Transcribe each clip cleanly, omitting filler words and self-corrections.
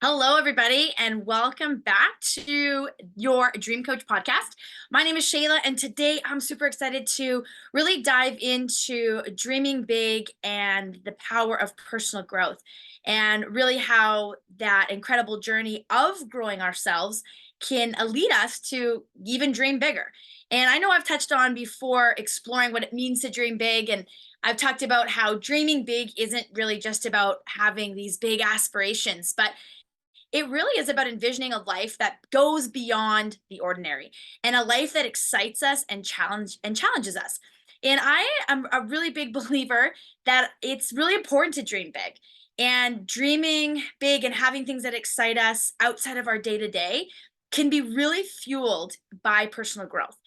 Hello, everybody, and welcome back to your Dream Coach podcast. My name is Shayla, and today I'm super excited to really dive into dreaming big and the power of personal growth, and really how that incredible journey of growing ourselves can lead us to even dream bigger. And I know I've touched on before exploring what it means to dream big, and I've talked about how dreaming big isn't really just about having these big aspirations, but it really is about envisioning a life that goes beyond the ordinary and a life that excites us and challenges us. And I am a really big believer that it's really important to dream big. And dreaming big and having things that excite us outside of our day to day can be really fueled by personal growth.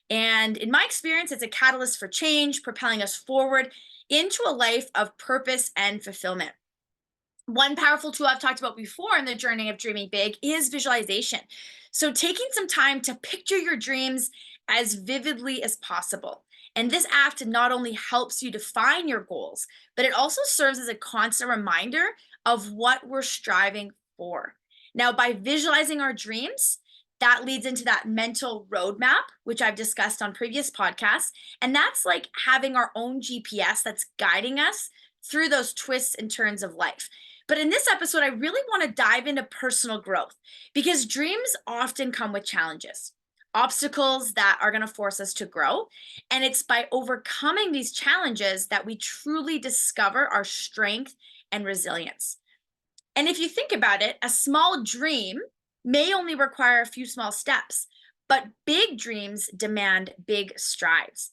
And in my experience, it's a catalyst for change, propelling us forward into a life of purpose and fulfillment. One powerful tool I've talked about before in the journey of dreaming big is visualization. So, taking some time to picture your dreams as vividly as possible. And this act not only helps you define your goals, but it also serves as a constant reminder of what we're striving for. Now, by visualizing our dreams, that leads into that mental roadmap, which I've discussed on previous podcasts. And that's like having our own GPS that's guiding us through those twists and turns of life. But in this episode, I really want to dive into personal growth because dreams often come with challenges, obstacles that are going to force us to grow. And it's by overcoming these challenges that we truly discover our strength and resilience. And if you think about it, a small dream may only require a few small steps, but big dreams demand big strides.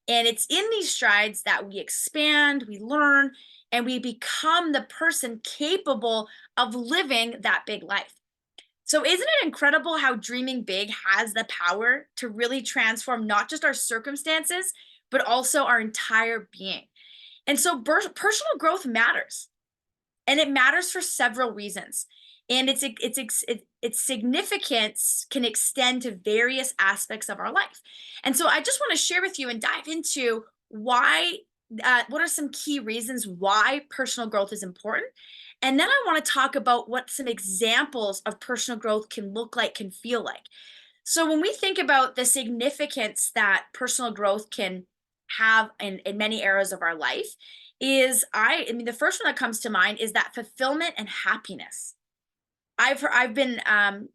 And it's in these strides that we expand, we learn, and we become the person capable of living that big life. So, isn't it incredible how dreaming big has the power to really transform not just our circumstances, but also our entire being? And so, personal growth matters, and it matters for several reasons. And its significance can extend to various aspects of our life. And so I just want to share with you and dive into why, what are some key reasons why personal growth is important. And then I want to talk about what some examples of personal growth can look like, can feel like. So when we think about the significance that personal growth can have in many areas of our life, I mean, the first one that comes to mind is that fulfillment and happiness. I've been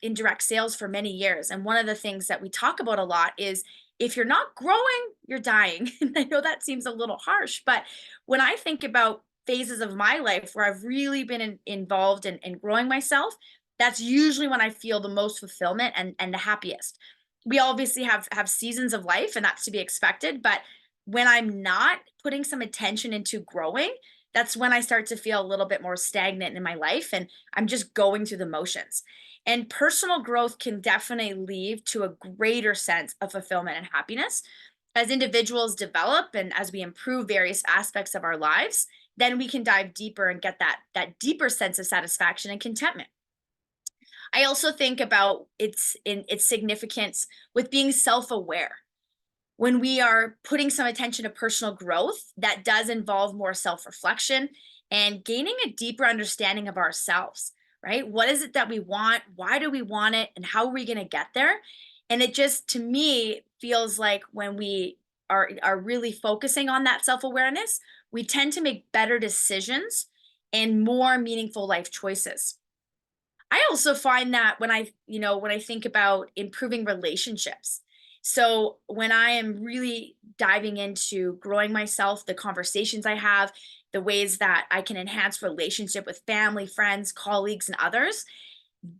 in direct sales for many years, and one of the things that we talk about a lot is if you're not growing, you're dying. And I know that seems a little harsh, but when I think about phases of my life where I've really been involved in growing myself, that's usually when I feel the most fulfillment and the happiest. We obviously have seasons of life, and that's to be expected, but when I'm not putting some attention into growing, that's when I start to feel a little bit more stagnant in my life and I'm just going through the motions. And personal growth can definitely lead to a greater sense of fulfillment and happiness. As individuals develop and as we improve various aspects of our lives, then we can dive deeper and get that deeper sense of satisfaction and contentment. I also think about its significance with being self-aware. When we are putting some attention to personal growth, that does involve more self reflection and gaining a deeper understanding of ourselves, right? What is it that we want? Why do we want it? And how are we going to get there? And it just, to me, feels like when we are really focusing on that self awareness, we tend to make better decisions and more meaningful life choices. I also find that when I think about improving relationships. So when I am really diving into growing myself, the conversations I have, the ways that I can enhance relationship with family, friends, colleagues, and others,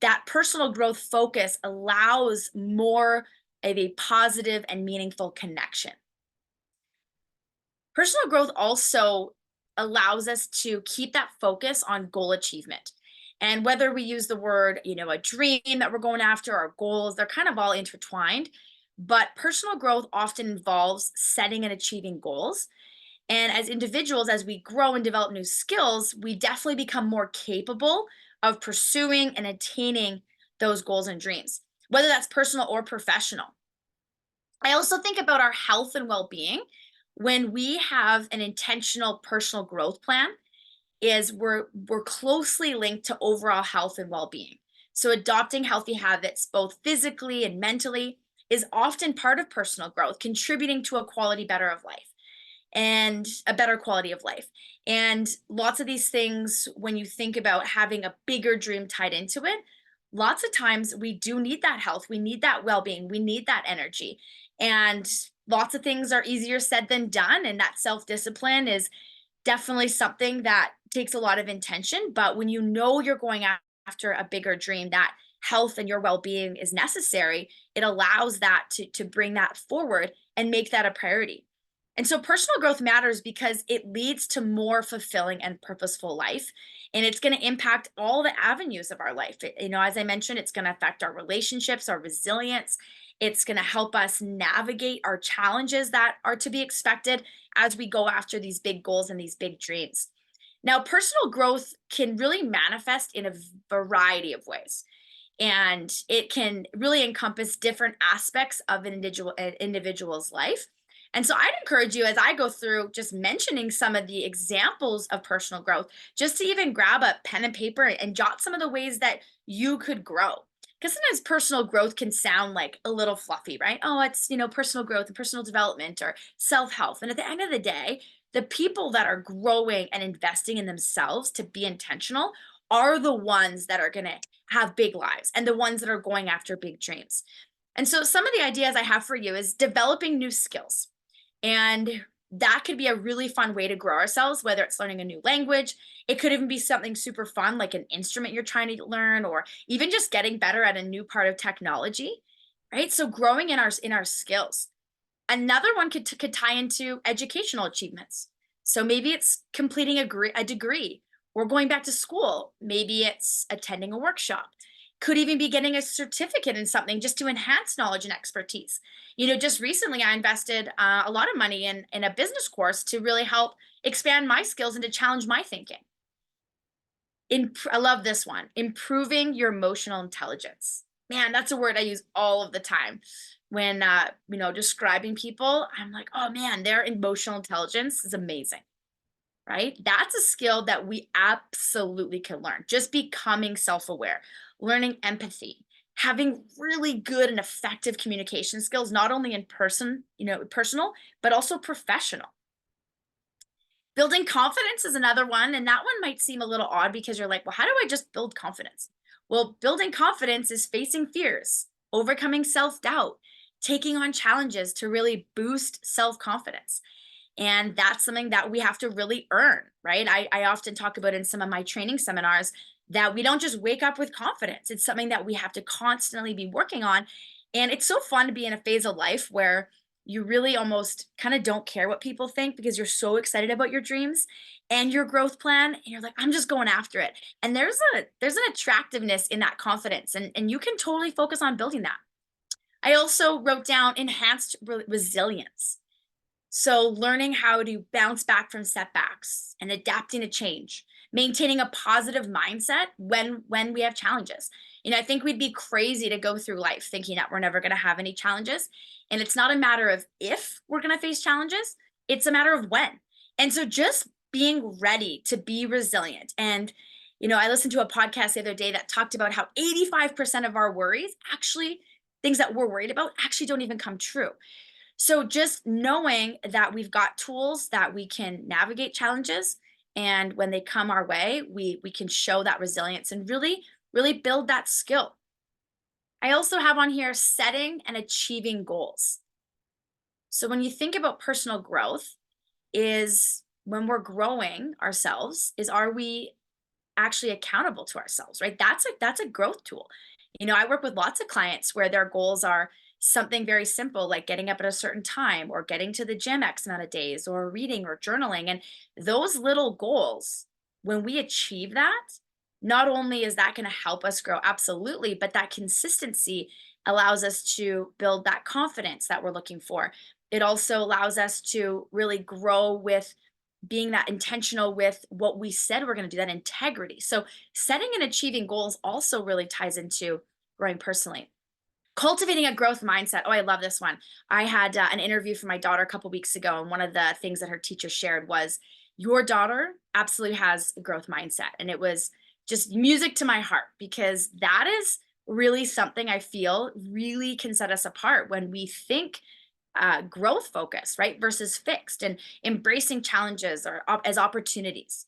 that personal growth focus allows more of a positive and meaningful connection. Personal growth also allows us to keep that focus on goal achievement. And whether we use the word, a dream that we're going after, our goals, they're kind of all intertwined. But personal growth often involves setting and achieving goals. And as individuals, as we grow and develop new skills, we definitely become more capable of pursuing and attaining those goals and dreams, whether that's personal or professional. I also think about our health and well being when we have an intentional personal growth plan. is we're closely linked to overall health and well-being. So adopting healthy habits, both physically and mentally, is often part of personal growth, contributing to a quality better of life and a better quality of life. And lots of these things, when you think about having a bigger dream tied into it, lots of times we do need that health, we need that well being, we need that energy. And lots of things are easier said than done. And that self discipline is definitely something that takes a lot of intention. But when you know you're going after a bigger dream, that health and your well being is necessary, it allows that to bring that forward and make that a priority. And so personal growth matters because it leads to more fulfilling and purposeful life. And it's going to impact all the avenues of our life. As I mentioned, it's going to affect our relationships, our resilience. It's going to help us navigate our challenges that are to be expected as we go after these big goals and these big dreams. Now, personal growth can really manifest in a variety of ways, and it can really encompass different aspects of an individual's life. And so I'd encourage you, as I go through just mentioning some of the examples of personal growth, just to even grab a pen and paper and jot some of the ways that you could grow. Because sometimes personal growth can sound like a little fluffy, right? Oh, it's, personal growth and personal development or self-help. And at the end of the day, the people that are growing and investing in themselves to be intentional are the ones that are going to have big lives and the ones that are going after big dreams. And so some of the ideas I have for you is developing new skills. And that could be a really fun way to grow ourselves, whether it's learning a new language. It could even be something super fun, like an instrument you're trying to learn, or even just getting better at a new part of technology, right? So growing in our skills. Another one could tie into educational achievements. So maybe it's completing a degree or going back to school. Maybe it's attending a workshop. Could even be getting a certificate in something just to enhance knowledge and expertise. Just recently I invested a lot of money in a business course to really help expand my skills and to challenge my thinking. I love this one, improving your emotional intelligence. Man, that's a word I use all of the time when describing people. I'm like, oh man, their emotional intelligence is amazing, right? That's a skill that we absolutely can learn. Just becoming self-aware, learning empathy, having really good and effective communication skills, not only in person, personal, but also professional. Building confidence is another one. And that one might seem a little odd because you're like, well, how do I just build confidence? Well, building confidence is facing fears, overcoming self-doubt, taking on challenges to really boost self-confidence. And that's something that we have to really earn, right? I often talk about in some of my training seminars that we don't just wake up with confidence. It's something that we have to constantly be working on. And it's so fun to be in a phase of life where you really almost kind of don't care what people think because you're so excited about your dreams and your growth plan. And you're like, I'm just going after it. And there's an attractiveness in that confidence. And you can totally focus on building that. I also wrote down enhanced resilience. So learning how to bounce back from setbacks and adapting to change, maintaining a positive mindset when we have challenges. I think we'd be crazy to go through life thinking that we're never going to have any challenges. And it's not a matter of if we're going to face challenges, it's a matter of when. And so just being ready to be resilient. And I listened to a podcast the other day that talked about how 85% of our worries, actually things that we're worried about, actually don't even come true. So just knowing that we've got tools that we can navigate challenges, and when they come our way, we can show that resilience and really build that skill. I also have on here setting and achieving goals. So when you think about personal growth, is when we're growing ourselves, are we actually accountable to ourselves, right? That's a growth tool. I work with lots of clients where their goals are something very simple, like getting up at a certain time or getting to the gym X amount of days or reading or journaling. And those little goals, when we achieve that, not only is that going to help us grow, absolutely, but that consistency allows us to build that confidence that we're looking for. It also allows us to really grow with being that intentional with what we said we're going to do, that integrity. So setting and achieving goals also really ties into growing personally. Cultivating a growth mindset. Oh, I love this one. I had an interview for my daughter a couple weeks ago, and one of the things that her teacher shared was, your daughter absolutely has a growth mindset. And it was just music to my heart because that is really something I feel really can set us apart when we think growth focused, right? Versus fixed and embracing challenges or as opportunities.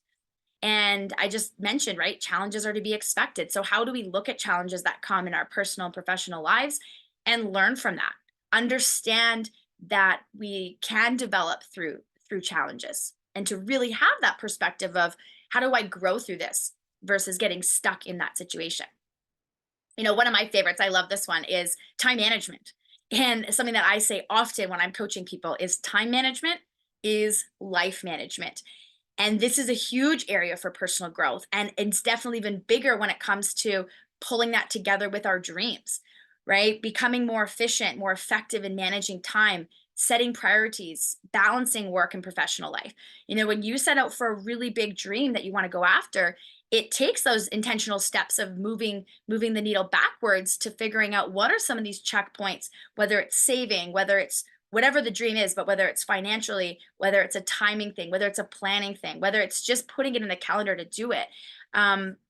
And I just mentioned, right? Challenges are to be expected. So, how do we look at challenges that come in our personal and professional lives and learn from that? Understand that we can develop through challenges and to really have that perspective of how do I grow through this versus getting stuck in that situation. One of my favorites, I love this one, is time management. And something that I say often when I'm coaching people is time management is life management. And this is a huge area for personal growth. And it's definitely even bigger when it comes to pulling that together with our dreams, right? Becoming more efficient, more effective in managing time, setting priorities, balancing work and professional life. When you set out for a really big dream that you want to go after, it takes those intentional steps of moving the needle backwards to figuring out what are some of these checkpoints, whether it's saving, whether it's whatever the dream is, but whether it's financially, whether it's a timing thing, whether it's a planning thing, whether it's just putting it in the calendar to do it.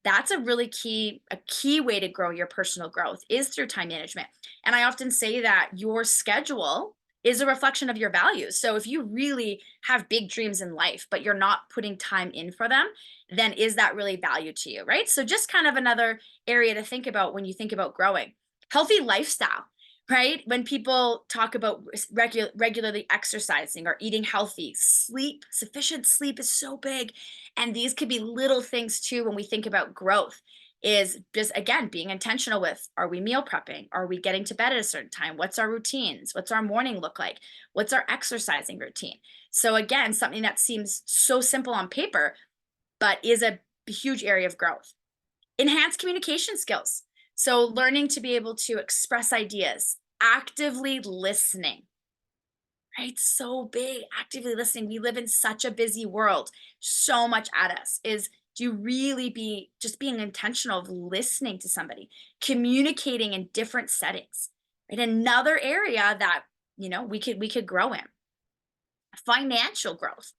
That's a key way to grow your personal growth is through time management. And I often say that your schedule is a reflection of your values. So if you really have big dreams in life, but you're not putting time in for them, then is that really value to you, right? So just kind of another area to think about when you think about growing. Healthy lifestyle, right? When people talk about regularly exercising or eating healthy, sleep, sufficient sleep is so big. And these could be little things too when we think about growth is just again being intentional with, are we meal prepping, are we getting to bed at a certain time, what's our routines, what's our morning look like, what's our exercising routine. So again, something that seems so simple on paper but is a huge area of growth. Enhance communication skills. So learning to be able to express ideas, actively listening, right? So big, actively listening. We live in such a busy world. So much at us is do really be just being intentional of listening to somebody, communicating in different settings. Right? Another area that we could grow in. Financial growth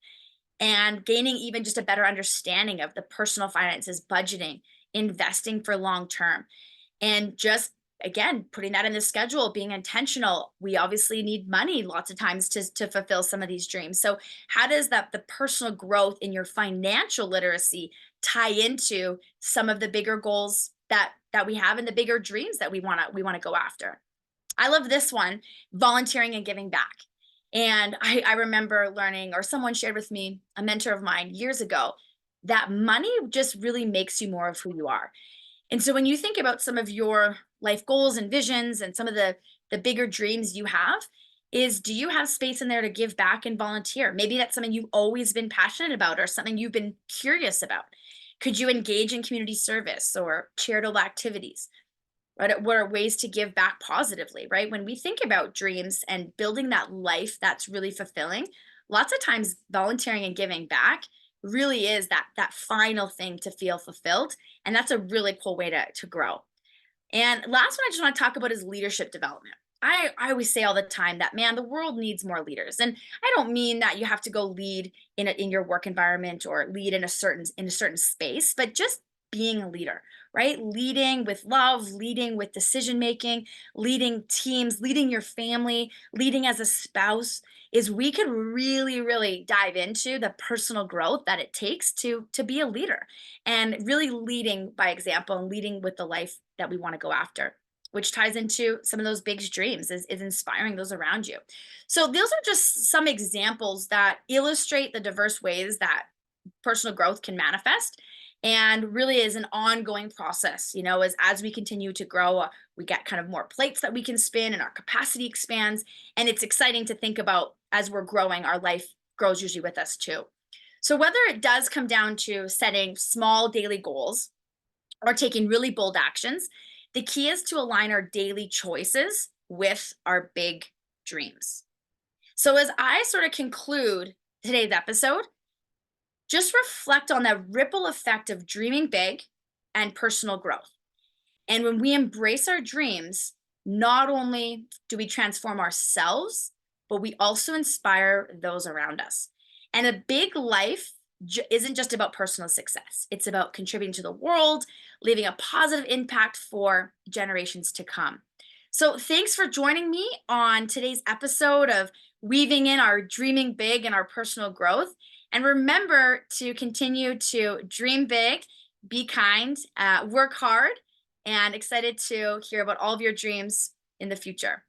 and gaining even just a better understanding of the personal finances, budgeting, investing for long term, and just again putting that in the schedule, being intentional. We obviously need money lots of times to fulfill some of these dreams. So how does that the personal growth in your financial literacy tie into some of the bigger goals that we have and the bigger dreams that we want to go after? I love this one, volunteering and giving back. And I remember learning, or someone shared with me, a mentor of mine years ago, that money just really makes you more of who you are. And so when you think about some of your life goals and visions and some of the bigger dreams you have, is do you have space in there to give back and volunteer? Maybe that's something you've always been passionate about or something you've been curious about. Could you engage in community service or charitable activities? Right? What are ways to give back positively, right? When we think about dreams and building that life that's really fulfilling, lots of times volunteering and giving back really is that final thing to feel fulfilled. And that's a really cool way to grow. And last one I just want to talk about is leadership development. I always say all the time that man, the world needs more leaders. And I don't mean that you have to go lead in your work environment or lead in a certain space, but just being a leader, right? Leading with love, leading with decision making, leading teams, leading your family, leading as a spouse is we could really, really dive into the personal growth that it takes to be a leader and really leading by example and leading with the life that we want to go after, which ties into some of those big dreams is inspiring those around you. So those are just some examples that illustrate the diverse ways that personal growth can manifest and really is an ongoing process, as we continue to grow, we get kind of more plates that we can spin and our capacity expands, and it's exciting to think about as we're growing, our life grows usually with us too. So whether it does come down to setting small daily goals or taking really bold actions, the key is to align our daily choices with our big dreams. So as I sort of conclude today's episode, just reflect on that ripple effect of dreaming big and personal growth. And when we embrace our dreams, not only do we transform ourselves, but we also inspire those around us. And a big life isn't just about personal success. It's about contributing to the world, leaving a positive impact for generations to come. So thanks for joining me on today's episode of weaving in our dreaming big and our personal growth. And remember to continue to dream big, be kind, work hard, and excited to hear about all of your dreams in the future.